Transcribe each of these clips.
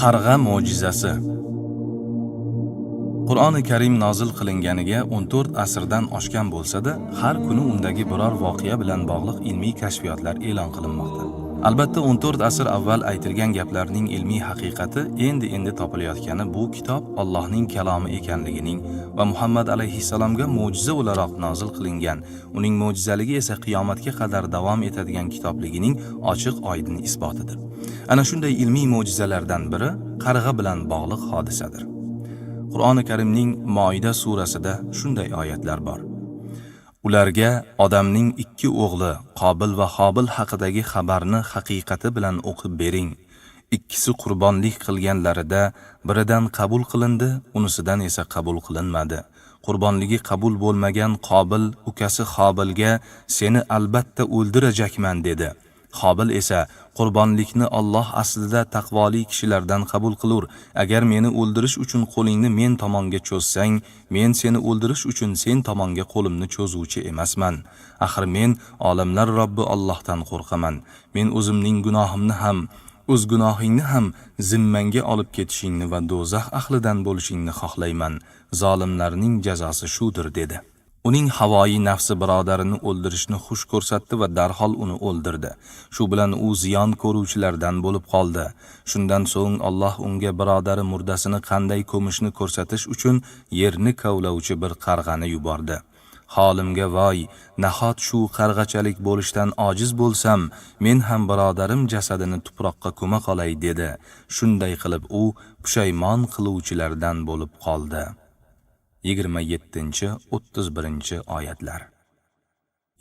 Qarg'a mo'jizasi. Qur'oni Karim nozil qilinganiga 14 asrdan oshgan bo'lsa-da, har kuni undagi biror voqea bilan bog'liq ilmiy kashfiyotlar e'lon qilinmoqda. Albatta 14 asr avval aytilgan gaplarning ilmiy haqiqati endi topilayotgani bu kitob Allohning kalomi ekanligining va Muhammad alayhissalomga mo'jiza o'laroq nozil qilingan, uning mo'jizaligi esa qiyomatga qadar davom etadigan kitobligining ochiq-oydin isbotidir. Ana shunday ilmiy mo'jizalardan biri qarg'a bilan bog'liq hodisadir. Qur'oni Karimning Moida surasida shunday oyatlar bor. Ularga odamning ikki o'g'li Qobil va Hobil haqidagi xabarni haqiqati bilan o'qib bering. Ikkisi qurbonlik qilganlarida biridan qabul qilindi, unisidan esa qabul qilinmadi. Qurbonligi qabul bo'lmagan Qobil ukasi Hobilga seni albatta o'ldirajakman dedi. Qobil esa qurbonlikni Alloh aslida taqvoli kishilardan qabul qilur. Agar meni o'ldirish uchun qo'lingni men tomonga cho'zsang, men seni o'ldirish uchun sen tomonga qo'limni cho'zuvchi emasman. Axir men olamlar Robbi Allohdan qo'rqaman. Men o'zimning gunohimni ham, o'z gunohingni ham zimmangga olib ketishingni va do'zax ahlidan bo'lishingni xohlayman. Zolimlarning jazosi shudir dedi. Uning havoyi nafsi birodarini o'ldirishni xush ko'rsatdi va darhol uni o'ldirdi. Shu bilan u ziyon ko'ruvchilardan bo'lib qoldi. Shundan so'ng Alloh unga birodari murdasini qanday ko'mishni ko'rsatish uchun yerni kavlovchi bir qarg'ani yubordi. Holimga voy, nahot shu qarg'achalik bo'lishdan ojiz bo'lsam, men ham birodarim jasadini tuproqqa ko'ma qolay dedi. Shunday qilib u pushaymon qiluvchilardan bo'lib qoldi. 27-31 oyatlar.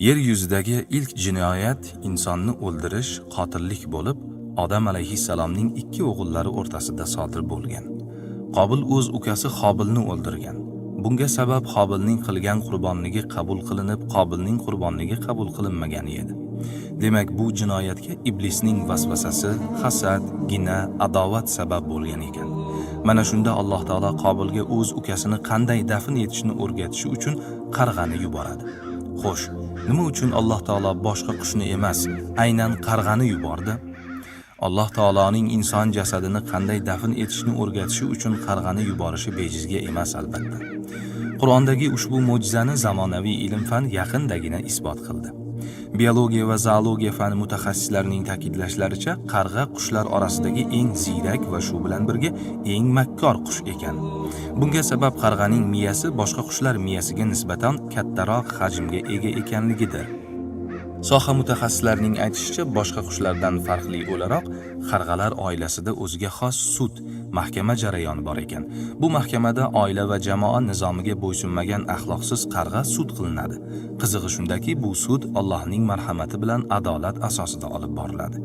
Yer yuzidagi ilk jinoyat insonni o'ldirish, qotillik bo'lib, Odam alayhissalomning ikki o'g'illari o'rtasida sodir bo'lgan. Qobil o'z ukasi Hobilni o'ldirgan. Bunga sabab Hobilning qilgan qurbonligi qabul qilinib, Qobilning qurbonligi qabul qilinmagani edi. Demak, bu jinoyatga iblisning vasvasasi, hasad, gina, adovat sabab bo'lgan ekan. Mana shunda Alloh taolo Qobilga o'z ukasini qanday dafn etishni o'rgatishi uchun qarg'ani yuboradi. Xo'sh, nima uchun Alloh taolo boshqa qushni emas, aynan qarg'ani yubordi? Alloh taoloning inson jasadini qanday dafn etishni o'rgatishi uchun qarg'ani yuborishi bejizga emas albatta. Qur'ondagi ushbu mo'jizani zamonaviy ilm-fan yaqindagina isbot qildi. Biologiya va zoologiya fan mutaxassislarining ta'kidlashlaricha, qarg'a qushlar orasidagi eng ziyrak va shu bilan birga eng makkor qush ekan. Bunga sabab qarg'aning miyasi boshqa qushlar miyasiga nisbatan kattaroq hajmga ega ekanligidir. Soha mutaxassislarining aytishicha, boshqa qushlardan farqli o'laroq, qarg'alar oilasida o'ziga xos sud, mahkama jarayoni bor ekan. Bu mahkamada oila va jamoa nizomiga bo'ysunmagan axloqsiz qarg'a sud qilinadi. Qizig'i shundaki, bu sud Allohning marhamati bilan adolat asosida olib boriladi.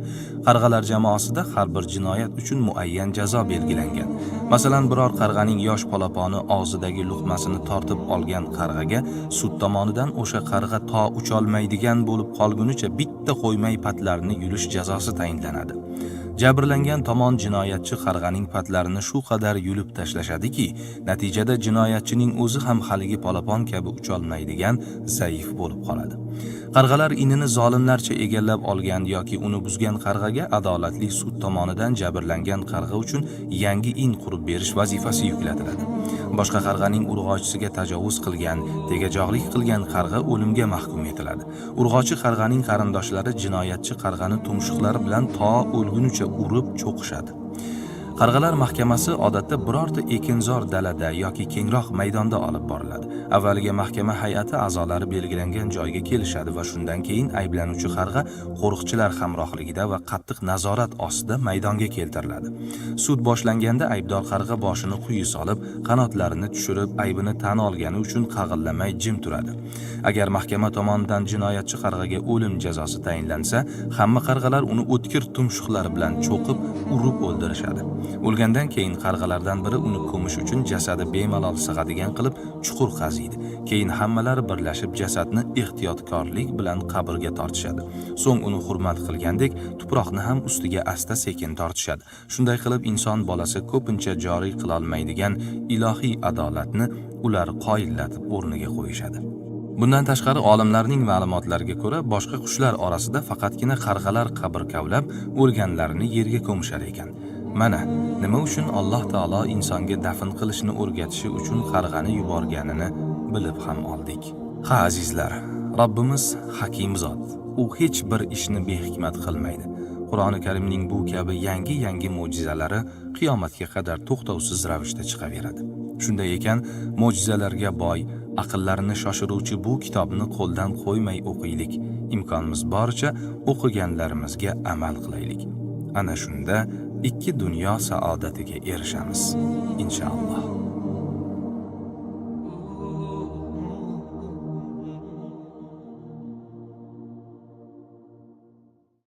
Qarg'alar jamoasida har bir jinoyat uchun muayyan jazo belgilangan. Masalan, biror qarg'aning yosh polaponi og'zidagi luqmasini tortib olgan qarg'aga sud tomonidan o'sha qarg'a to ucholmaydigan bo'lib qolgunicha bitta qo'ymay patlarini yulish jazosi tayinlanadi. Jabrlangan tomon jinoyatchi qarg'aning patlarini shu qadar yulib tashlashadiki, natijada jinoyatchining o'zi ham haligi polapon kabi ucholmaydigan zaif bo'lib qoladi. Qarg'alar inini zolimlarcha egallab olgan yoki uni buzgan qarg'aga adolatli sud tomonidan jabrlangan qarg'a uchun yangi in qurib berish vazifasi yuklatiladi. Boshqa qarg'aning urg'ochisiga tajovuz qilgan, tegajog'lik qilgan qarg'a o'limga mahkum etiladi. Urg'ochi qarg'aning qarindoshlari jinoyatchi qarg'ani tumshuqlari bilan to o'lgunicha urib cho'qishadi. Qarg'alar mahkamasi odatda birorta ekinzor dalada yoki kengroq maydonda olib boriladi. Avvaliga mahkama hay'ati a'zolari belgilangan joyga kelishadi va shundan keyin ayblanuvchi qarg'a qo'riqchilar hamrohligida va qattiq nazorat ostida maydonga keltiriladi. Sud boshlanganda aybdor qarg'a boshini quyi solib, qanotlarini tushirib, aybini tan olgani uchun qag'illamay jim turadi. Agar mahkama tomonidan jinoyatchi qarg'aga o'lim jazosi tayinlansa, hamma qarg'alar uni o'tkir tumshuqlari bilan cho'qib, urib o'ldirishadi. O'lgandan keyin qarg'alardan biri uni ko'mish uchun jasadi bemalol sig'adigan qilib chuqur qaziydi. Keyin hammalari birlashib jasadni ehtiyotkorlik bilan qabrga tortishadi. So'ng uni hurmat qilgandek tuproqni ham ustiga asta-sekin tortishadi. Shunday qilib inson bolasi ko'pincha joriy qila olmaydigan ilohiy adolatni ular qoyillatib o'rniga qo'yishadi. Bundan tashqari olimlarning ma'lumotlariga ko'ra, boshqa qushlar orasida faqatgina qarg'alar qabr kavlab o'lganlarini yerga ko'mishar ekan. Mana nima uchun Alloh taolo insonga dafn qilishni o'rgatishi uchun qarg'ani yuborganini bilib ham oldik. Ha azizlar, Robbimiz hakim zot. U hech bir ishni behikmat qilmaydi. Qur'oni Karimning bu kabi yangi mo'jizalari qiyomatga qadar to'xtovsiz ravishda chiqaveradi. Shunday ekan, mo'jizalarga boy, aqllarini shoshiruvchi bu kitobni qo'ldan qo'ymay o'qiylik. Imkonimiz boricha o'qiganlarimizga amal qilaylik. Ana shunda ikki dunyo saodatiga erishamiz, inshaalloh.